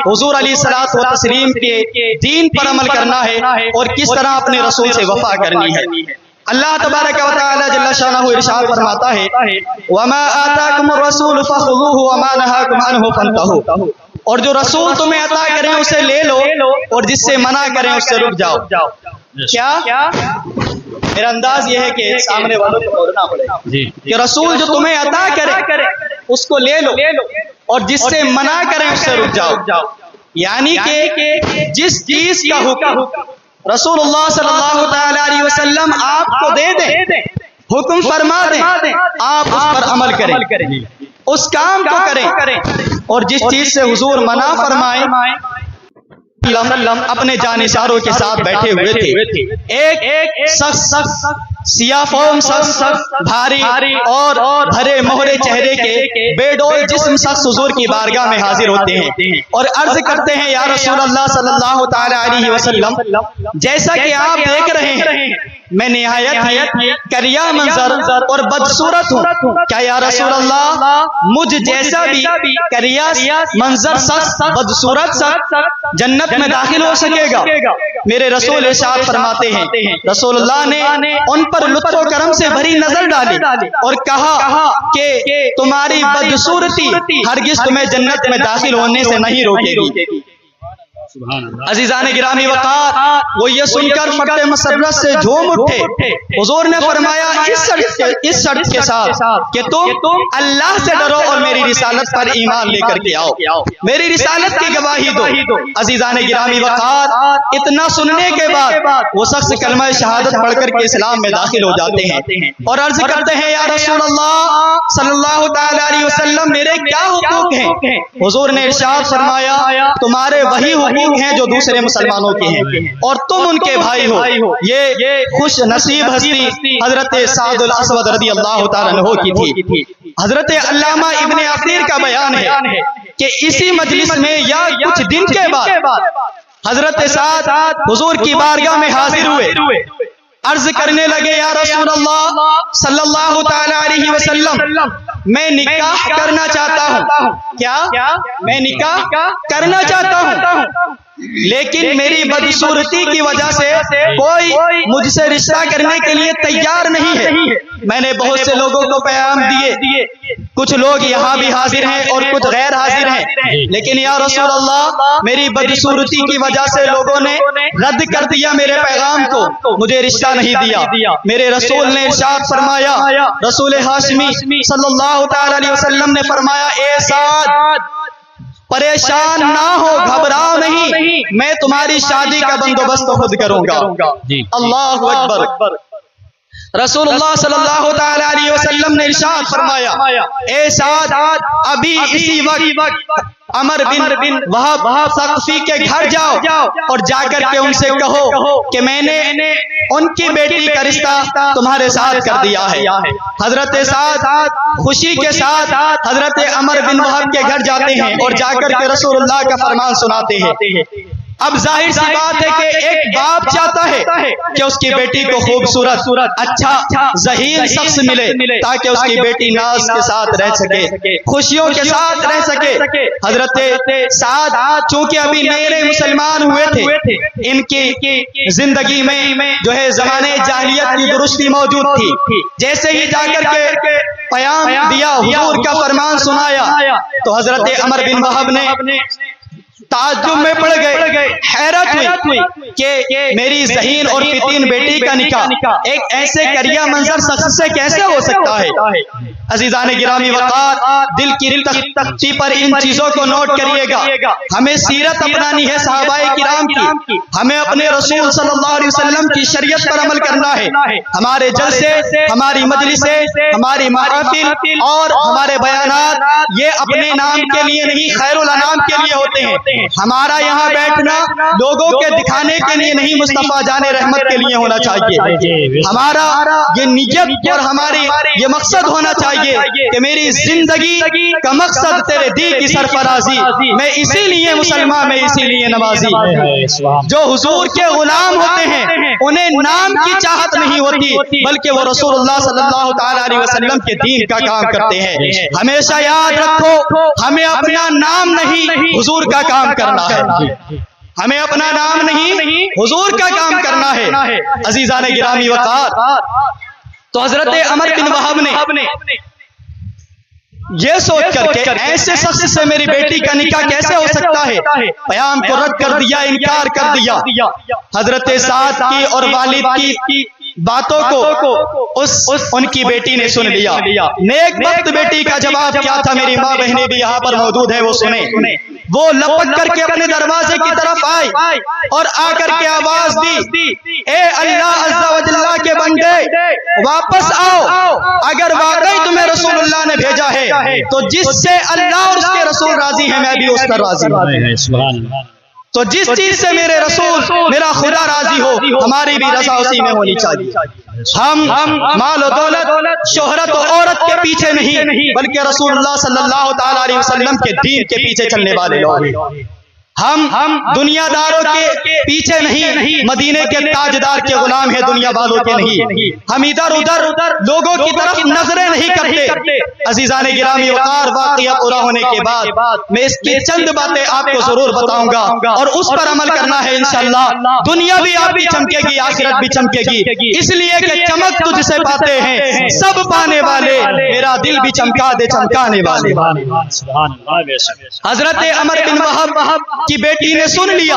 حضور علیہ الصلوۃ والتسلیم کے دین پر عمل کرنا ہے اور کس طرح اپنے رسول سے وفا کرنی ہے۔ اللہ تبارک و تعالی جل شانہ ارشاد فرماتا ہے وما آتاکم الرسول فخذوه وما نهاکم عنه فانتهوا، اور جو رسول تمہیں عطا کریں اسے لے لو اور جس سے منع کریں اس سے رک جاؤ۔ کیا میرا انداز یہ ہے کہ سامنے والوں کو بولنا پڑے کہ رسول جو تمہیں عطا کرے اس کو لے لو اور جس سے منع کریں اس سے رک جاؤ، یعنی کہ جس چیز کا حکم رسول اللہ صلی اللہ تعالی علیہ وسلم آپ کو دے دیں، حکم فرما دیں، آپ اس پر عمل کریں، اس کام کو کریں، اور جس چیز سے حضور منع فرمائیں اپنے جانشاروں کے ساتھ بیٹھے ہوئے تھے۔ ایک شخص سیاہ فوم شخص بھاری اور بھرے مہرے چہرے کے بے ڈول جسم شخص حضور کی بارگاہ میں حاضر ہوتے ہیں اور عرض کرتے ہیں یا رسول اللہ صلی اللہ تعالی علیہ وسلم، جیسا کہ آپ دیکھ رہے ہیں میں نہایت کریا منظر اور بدصورت ہوں، کیا یا رسول اللہ مجھ جیسا بھی کریا منظر شخص بدصورت شخص جنت میں داخل ہو سکے گا؟ میرے رسول ارشاد فرماتے ہیں رسول اللہ نے ان پر لطف و کرم سے بھری نظر ڈالی اور کہا کہ تمہاری بدصورتی ہرگز تمہیں جنت میں داخل ہونے سے نہیں روکے گی۔ عزیزان گرامی وقار، وہ یہ سن کر فٹے مسرت سے جھوم اٹھے۔ حضور نے فرمایا اس شرط کے ساتھ کہ تم اللہ سے ڈرو اور میری رسالت پر ایمان لے کر کے آؤ، میری رسالت کی گواہی دو۔ عزیزان گرامی وقار، اتنا سننے کے بعد وہ شخص کلمہ شہادت پڑھ کر کے اسلام میں داخل ہو جاتے ہیں اور عرض کرتے ہیں یا رسول اللہ صلی اللہ تعالی علیہ وسلم میرے کیا حقوق ہیں؟ حضور نے ارشاد فرمایا تمہارے وہی حقوق ہیں جو دوسرے مسلمانوں کے ہیں اور تم ان کے بھائی ہو۔ یہ خوش نصیب ہستی حضرت سعد الاسود رضی اللہ تعالیٰ عنہ کی تھی۔ حضرت علامہ ابن عقیر کا بیان ہے کہ اسی مجلس میں یا کچھ دن کے بعد حضرت سعد حضور کی بارگاہ میں حاضر ہوئے، عرض کرنے لگے یا رسول اللہ صلی اللہ تعالی علیہ وسلم میں نکاح کرنا چاہتا ہوں۔ کیا میں نکاح کرنا چاہتا ہوں لیکن میری بدصورتی کی وجہ سے کوئی مجھ سے رشتہ کرنے کے لیے تیار نہیں ہے۔ میں نے بہت سے لوگوں کو پیغام دیے، کچھ لوگ یہاں بھی حاضر ہیں اور کچھ غیر حاضر ہیں، لیکن یا رسول اللہ میری بدصورتی کی وجہ سے لوگوں نے رد کر دیا میرے پیغام کو، مجھے رشتہ نہیں دیا۔ میرے رسول نے ارشاد فرمایا، رسول ہاشمی صلی اللہ تعالی علیہ وسلم نے فرمایا اے سعد پریشان نہ ہو، گھبراؤ نہیں، میں تمہاری شادی کا بندوبست خود کروں گا۔ اللہ اکبر۔ رسول اللہ صلی اللہ تعالی علیہ وسلم نے ارشاد فرمایا اے سعد ابھی اسی وقت عمر بن وہب ثقفی کے گھر جاؤ اور جا کر کے ان سے کہو کہ میں نے ان کی بیٹی کا رشتہ تمہارے ساتھ کر دیا ہے۔ حضرت سعد خوشی کے ساتھ حضرت عمر بن وہب کے گھر جاتے ہیں اور جا کر کے رسول اللہ کا فرمان سناتے ہیں۔ اب ظاہر سی بات ہے کہ ایک باپ چاہتا ہے کہ اس کی بیٹی کو خوبصورت اچھا ذہین شخص ملے تاکہ اس کی بیٹی ناز کے ساتھ رہ سکے، خوشیوں کے ساتھ رہ سکے۔ حضرت سعد چونکہ ابھی نئے نئے مسلمان ہوئے تھے، ان کی زندگی میں جو ہے زمانے جاہلیت کی درستی موجود تھی۔ جیسے ہی جا کر کے پیام دیا، حضور کا فرمان سنایا، تو حضرت عمر بن وہب نے تعجب میں پڑ گئے، حیرت ہوئی کہ میری ذہین اور فتین بیٹی کا نکاح ایک ایسے کریا منظر شخص سے کیسے ہو سکتا ہے؟ عزیزان گرامی وقار، دل کی تختی پر ان چیزوں کو نوٹ کریے گا۔ ہمیں سیرت اپنانی ہے صحابہ کرام کی، ہمیں اپنے رسول صلی اللہ علیہ وسلم کی شریعت پر عمل کرنا ہے۔ ہمارے جلسے، ہماری مجلسیں، ہماری محافل اور ہمارے بیانات یہ اپنے نام کے لیے نہیں، خیر الانام کے لیے ہوتے ہیں۔ ہمارا یہاں بیٹھنا لوگوں کے دکھانے کے لیے نہیں، مصطفیٰ جان رحمت کے لیے ہونا چاہیے۔ ہمارا یہ نیت اور ہماری یہ مقصد ہونا چاہیے چاہیے کہ میری زندگی کا مقصد تیرے دین کی سرفرازی، میں اسی لیے مسلمان، میں اسی لیے نوازی۔ جو حضور کے غلام ہوتے ہیں انہیں نام کی چاہت نہیں ہوتی، بلکہ وہ رسول اللہ صلی اللہ تعالی علیہ وسلم کے دین کا کام کرتے ہیں۔ ہمیشہ یاد رکھو، ہمیں اپنا نام نہیں حضور کا کام کرنا ہے، ہمیں اپنا نام نہیں حضور کا کام کرنا ہے۔ عزیزان گرامی وقار، تو حضرت عمر بن وہب نے یہ سوچ کر کے ایسے شخص سے میری بیٹی کا نکاح کیسے ہو سکتا ہے، پیام کو رد کر دیا، انکار کر دیا۔ حضرت سعد کی اور والد کی باتوں کو ان کی بیٹی نے سن لیا۔ نیک بخت بیٹی کا جواب کیا تھا، میری ماں بہنیں بھی یہاں پر موجود ہیں، وہ سنیں۔ وہ لپک کر کے اپنے دروازے کی طرف آئی اور آ کر کے آواز دی، اے اللہ عز و جل کے بندے، واپس آؤ، اگر واقعی تمہیں رسول اللہ نے بھیجا ہے تو جس سے اللہ اور اس کے رسول راضی ہیں میں بھی اس پر راضی ہوں۔ تو جس چیز سے میرے رسول میرا خدا راضی ہو، ہماری بھی رضا اسی میں ہونی چاہیے۔ ہم مال و دولت، شہرت و عورت کے پیچھے نہیں، بلکہ رسول اللہ صلی اللہ تعالی علیہ وسلم کے دین کے پیچھے چلنے والے لوگ ہیں۔ ہم دنیا داروں کے پیچھے نہیں، مدینے کے تاجدار کے غلام ہیں، دنیا والوں کے نہیں۔ ہم ادھر ادھر لوگوں کی طرف نظریں نہیں کرتے۔ عزیزان گرامی وقار، واقعہ پورا ہونے کے بعد میں اس کی چند باتیں آپ کو ضرور بتاؤں گا اور اس پر عمل کرنا ہے انشاءاللہ۔ دنیا بھی آپ کی چمکے گی، آخرت بھی چمکے گی، اس لیے کہ چمک تجھ سے پاتے ہیں سب پانے والے، میرا دل بھی چمکا دے چمکانے والے۔ حضرت عمر بن وہب کی بیٹی نے سن لیا،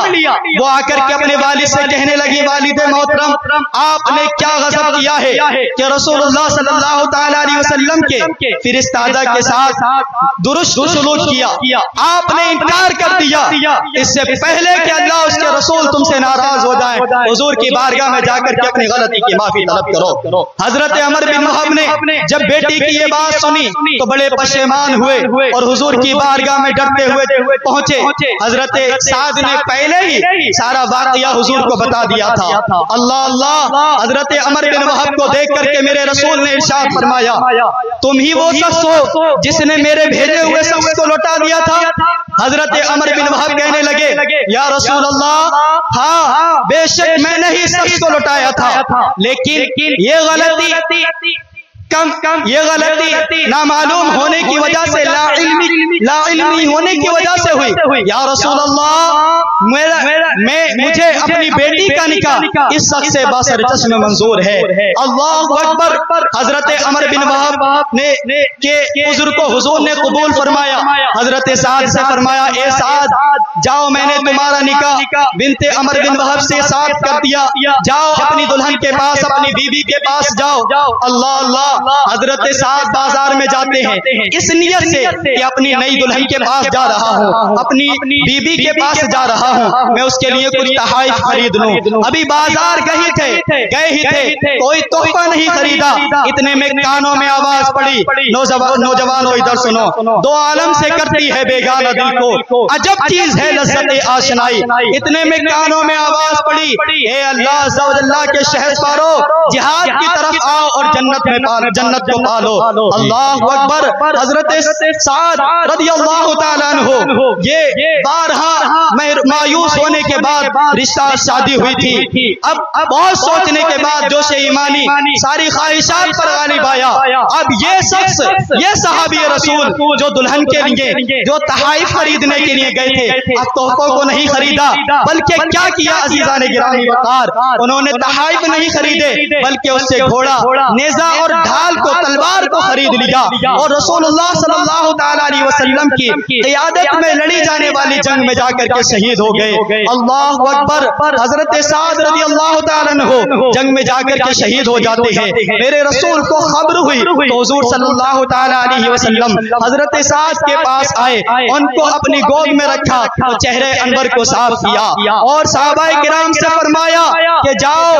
وہ آ کر کے اپنے والد سے کہنے لگی، والد محترم، آپ نے کیا غضب کیا ہے کہ رسول اللہ صلی اللہ تعالی علیہ وسلم کے فرستادہ کے ساتھ درست سلوک کیا، آپ نے انکار کر دیا۔ اس سے پہلے کہ اللہ اس کے رسول تم سے ناراض ہو جائیں، حضور کی بارگاہ میں جا کر کے اپنی غلطی کی معافی طلب کرو۔ حضرت عمر بن وہب نے جب بیٹی کی یہ بات سنی تو بڑے پشیمان ہوئے اور حضور کی بارگاہ میں ڈرتے ہوئے پہنچے۔ حضرت سعد نے پہلے ہی سارا واقعہ حضور کو بتا دیا تھا۔ اللہ اللہ، حضرت عمر بن وہب کو دیکھ کر کے میرے رسول نے ارشاد فرمایا، تم ہی وہ شخص ہو جس نے میرے بھیجے ہوئے شخص کو لوٹا دیا تھا؟ حضرت عمر بن وہب کہنے لگے، یا رسول اللہ، ہاں بے شک میں نے ہی شخص کو لوٹایا تھا، لیکن یہ غلطی نامعلوم ہونے کی وجہ سے، لا علمی ہونے کی وجہ سے ہوئی۔ یا رسول اللہ، مجھے اپنی بیٹی کا نکاح اس شخص سے باصر چشم منظور ہے۔ اللہ اکبر۔ حضرت عمر بن وہب نے کہ عذر کو حضور نے قبول فرمایا۔ حضرت سعد سے فرمایا، اے سعد، جاؤ، میں نے تمہارا نکاح بنت عمر بن وہب سے ساتھ کر دیا، جاؤ اپنی دلہن کے پاس، اپنی بیوی کے پاس جاؤ۔ اللہ اللہ، حضرت سعد بازار میں جاتے ہیں اس نیت سے کہ اپنی نئی دلہن کے پاس جا رہا ہوں، اپنی بیوی کے پاس جا رہا ہوں، میں اس کے لیے کچھ تحائف خرید لوں۔ ابھی بازار گئے ہی تھے، کوئی تحفہ نہیں خریدا، اتنے میں کانوں میں آواز پڑی، نوجوانوں ادھر سنو، دو عالم سے کرتی ہے بیگانہ دل کو عجب چیز ہے لذت آشنائی۔ اتنے میں کانوں میں آواز پڑی، اے اللہ عز و جل کے شہسوارو، جہاد کی طرف آؤ اور جنت کو پالو۔ اللہ اکبر۔ حضرت سعد رضی اللہ تعالیٰ عنہ یہ بارہا مایوس ہونے کے بعد رشتہ شادی ہوئی تھی، اب بہت سوچنے کے بعد جوش ایمانی ساری خواہشات پر غالب آیا۔ اب یہ شخص، یہ صحابی رسول جو دلہن کے لیے جو تحائف خریدنے کے لیے گئے تھے، اب تحفوں کو نہیں خریدا، بلکہ کیا کیا عزیزان گرامی وقار، انہوں نے تحائف نہیں خریدے بلکہ اس سے گھوڑا، نیزہ اور ڈھال کو، تلوار کو خرید لیا اور رسول اللہ صلی اللہ تعالی علیہ وسلم کی قیادت میں لڑی جانے والی جنگ میں جا کر کے شہید ہو گئے۔ اللہ اکبر۔ حضرت سعد رضی اللہ تعالیٰ عنہ جنگ میں جا کر کے شہید ہو جاتے ہیں۔ میرے رسول کو خبر ہوئی تو حضور صلی اللہ تعالی علیہ وسلم حضرت سعد کے پاس آئے، ان کو اپنی گود میں رکھا، چہرے انور کو صاف کیا اور صحابہ کرام سے فرمایا کہ جاؤ،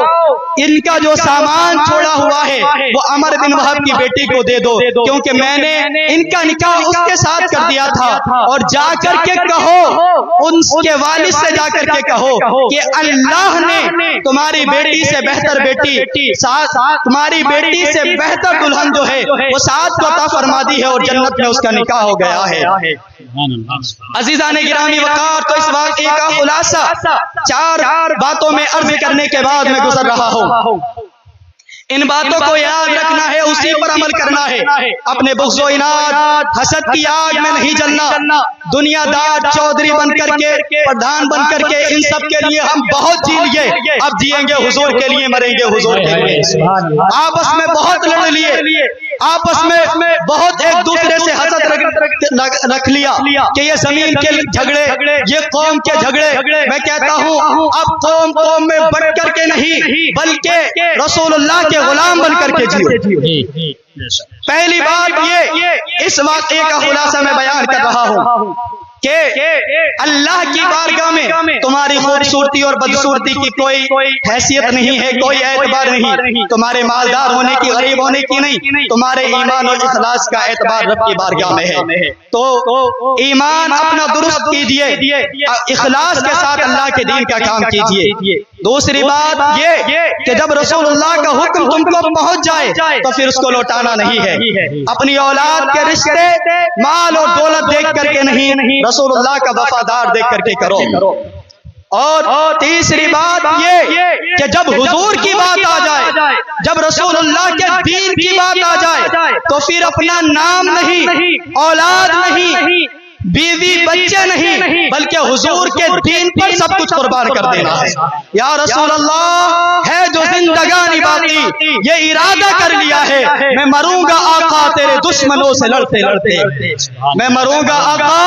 ان کا جو سامان چھوڑا ہوا ہے وہ عمر بن وہب کی بیٹی کو دے دو، کیونکہ میں نے ان کا نکاح اس کے ساتھ کر دیا تھا، اور جا کر کے کہو، ان کے والد سے جا کر کے کہو کہ اللہ نے تمہاری بیٹی سے بہتر بیٹی، تمہاری بیٹی سے بہتر دلہن جو ہے وہ سعد کو عطا فرما دی ہے، اور جنت میں اس کا نکاح ہو گیا ہے۔ عزیزان گرامی وقار، تو اس واقعے کا خلاصہ 4 باتوں میں عرض کرنے کے بعد میں گزر رہا ہوں۔ ان باتوں کو یاد رکھنا ہے، اسی پر عمل کرنا ہے، اپنے بغض و عناد حسد کی آگ میں نہیں جلنا۔ دنیا دار چودھری بن کر کے، پردھان بن کر کے، ان سب کے لیے ہم بہت جی لیے، اب جیئیں گے حضور کے لیے، مریں گے حضور کے لیے۔ آپس میں بہت لڑ لیے، آپس میں بہت ایک دوسرے سے حسد رکھ لیا کہ یہ زمین کے جھگڑے، یہ قوم کے جھگڑے۔ میں کہتا ہوں اب قوم میں بٹ کر کے نہیں، بلکہ رسول اللہ کے غلام بن کر کے جیو۔ پہلی بات یہ، اس واقعے کا خلاصہ میں بیان کر رہا ہوں کہ اللہ کی بارگاہ میں تمہاری خوبصورتی اور بدصورتی کی کوئی حیثیت نہیں ہے، کوئی اعتبار نہیں، تمہارے مالدار ہونے کی، غریب ہونے کی نہیں، تمہارے ایمان اور اخلاص کا اعتبار رب کی بارگاہ میں ہے۔ تو ایمان اپنا درست کیجئے، اخلاص کے ساتھ اللہ کے دین کا کام کیجئے۔ دوسری بات یہ کہ جب رسول اللہ کا حکم تم کو پہنچ جائے تو پھر اس کو لوٹانا نہیں ہے۔ اپنی اولاد کے رشتے مال اور دولت دیکھ کر کے نہیں، رسول اللہ کا وفادار دیکھ کر کے کرو۔ اور تیسری بات یہ کہ جب حضور کی بات آ جائے، جب رسول اللہ کے دین کی بات آ جائے تو پھر اپنا نام نہیں، اولاد نہیں، بیوی بچے نہیں، بلکہ حضور کے دین پر سب کچھ قربان کر دینا ہے۔ یا رسول اللہ ہے جو زندگانی باقی، یہ ارادہ کر لیا ہے میں مروں گا آقا تیرے دشمنوں سے لڑتے لڑتے، میں مروں گا آقا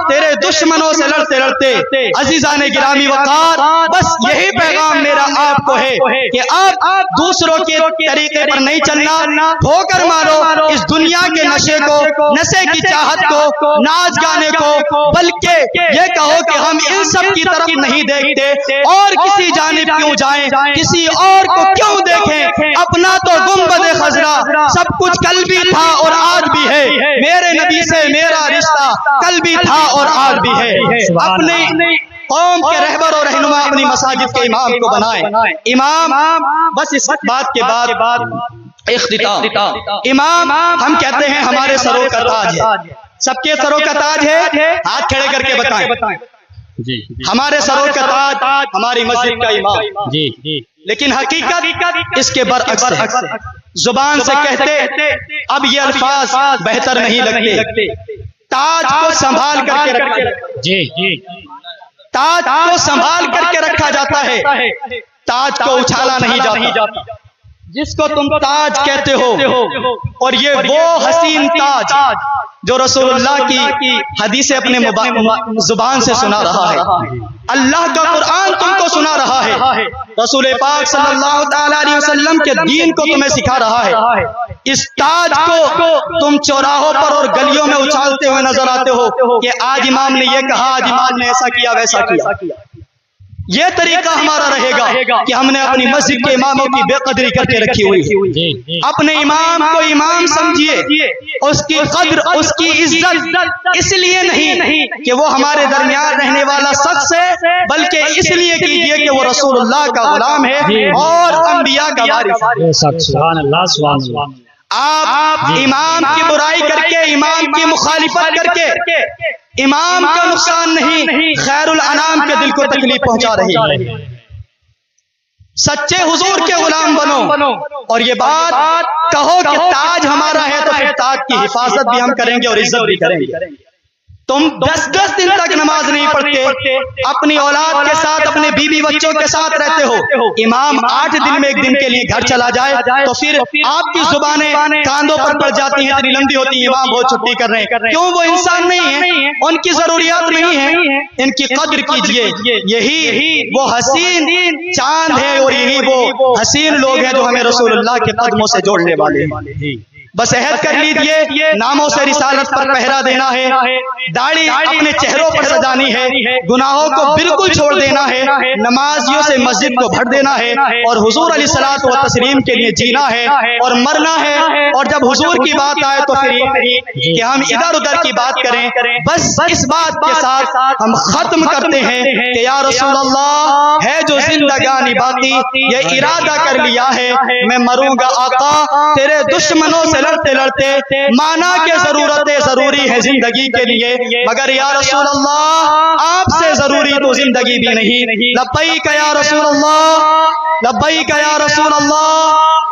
تیرے دشمنوں سے لڑتے لڑتے۔ عزیزان گرامی وقار، بس یہی پیغام میرا آپ کو ہے کہ آپ دوسروں کے طریقے پر نہیں چلنا، ٹھوکر مارو اس دنیا کے نشے کو، نشے کی چاہت کو، ناچ گانے کو، بلکہ یہ کہو کہ ہم ان سب کی طرف نہیں دیکھتے، اور کسی جانب کیوں جائیں، کسی اور کو کیوں دیکھیں، اپنا تو گنبد خضرا سب کچھ کل بھی تھا اور آج بھی ہے، میرے نبی سے میرا رشتہ کل بھی تھا اور آج بھی ہے۔ اپنے قوم کے رہبر اور رہنما اپنی مساجد کے امام کو بنائیں۔ امام، بس اس بات کے بعد اختتام، امام ہم کہتے ہیں ہمارے سروں کا تاج ہے، سب کے سروں کا تاج ہے، ہاتھ کھڑے کر کے بتائیں۔ ہمارے سروں کا تاج ہماری مسجد کا امام، لیکن حقیقت اس کے برعکس ہے۔ زبان سے کہتے اب یہ الفاظ بہتر نہیں لگتے، تاج کو سنبھال کر کے رکھا، تاج کو سنبھال کر کے رکھا جاتا ہے، تاج کو اچھالا نہیں جاتا۔ جس کو تم تاج کہتے ہو، اور یہ وہ حسین تاج جو رسول اللہ کی حدیث اپنے زبان سے سنا رہا ہے، اللہ کا قرآن تم کو سنا رہا ہے، رسول پاک صلی اللہ تعالی علیہ وسلم کے دین کو تمہیں سکھا رہا ہے۔ اس تاج کو تم چوراہوں پر اور گلیوں میں اچھالتے ہوئے نظر آتے ہو کہ آج امام نے یہ کہا، آج امام نے ایسا کیا ویسا کیا۔ یہ طریقہ ہمارا رہے گا کہ ہم نے اپنی مسجد کے اماموں کی بے قدری کر کے رکھی ہوئی ہے۔ اپنے امام کو امام سمجھیے، اس کی قدر، اس کی عزت اس لیے نہیں کہ وہ ہمارے درمیان رہنے والا شخص ہے، بلکہ اس لیے کیجیے کہ وہ رسول اللہ کا غلام ہے اور انبیاء کا وارث ہے۔ آپ امام کی برائی کر کے، امام کی مخالفت کر کے امام کا نقصان نہیں، خیر الانام کے دل کو تکلیف پہنچا رہی ہے۔ سچے حضور کے غلام بنو، اور یہ بات کہو کہ تاج ہمارا ہے تو پھر تاج کی حفاظت بھی ہم کریں گے اور عزت بھی کریں گے۔ تم 10 دن تک نماز نہیں پڑھتے، اپنی اولاد کے ساتھ، اپنے بیوی بچوں کے ساتھ رہتے ہو، امام 8 دن میں ایک دن کے لیے گھر چلا جائے تو پھر آپ کی زبانیں کاندھوں پر پڑ جاتی ہیں، اتنی لمبی ہوتی ہیں، امام بہت چھٹی کر رہے ہیں۔ کیوں؟ وہ انسان نہیں ہیں، ان کی ضروریات نہیں ہیں، ان کی قدر کیجئے۔ یہی وہ حسین چاند ہے اور یہی وہ حسین لوگ ہیں جو ہمیں رسول اللہ کے قدموں سے جوڑنے والے ہیں۔ بس عہد کر لیجئے ناموں سے رسالت پر پہرا دینا ہے، داڑھی اپنے چہروں پر سجانی ہے، گناہوں کو بالکل چھوڑ دینا ہے، نمازیوں سے مسجد کو بھر دینا ہے، اور حضور علیہ الصلوۃ والتسلیم کے لیے جینا ہے اور مرنا ہے۔ اور جب حضور کی بات آئے تو پھر کہ ہم ادھر ادھر کی بات کریں، بس اس بات کے ساتھ ہم ختم کرتے ہیں کہ یا رسول اللہ ہے جو زندگانی باقی، یہ ارادہ کر لیا ہے میں مروں گا آقا تیرے دشمنوں سے لڑتے لڑتے، مانا کہ ضرورتیں ضروری ہے زندگی کے لیے، مگر یا رسول اللہ آپ سے ضروری تو زندگی بھی نہیں۔ لبیک یا رسول اللہ، لبیک یا رسول اللہ۔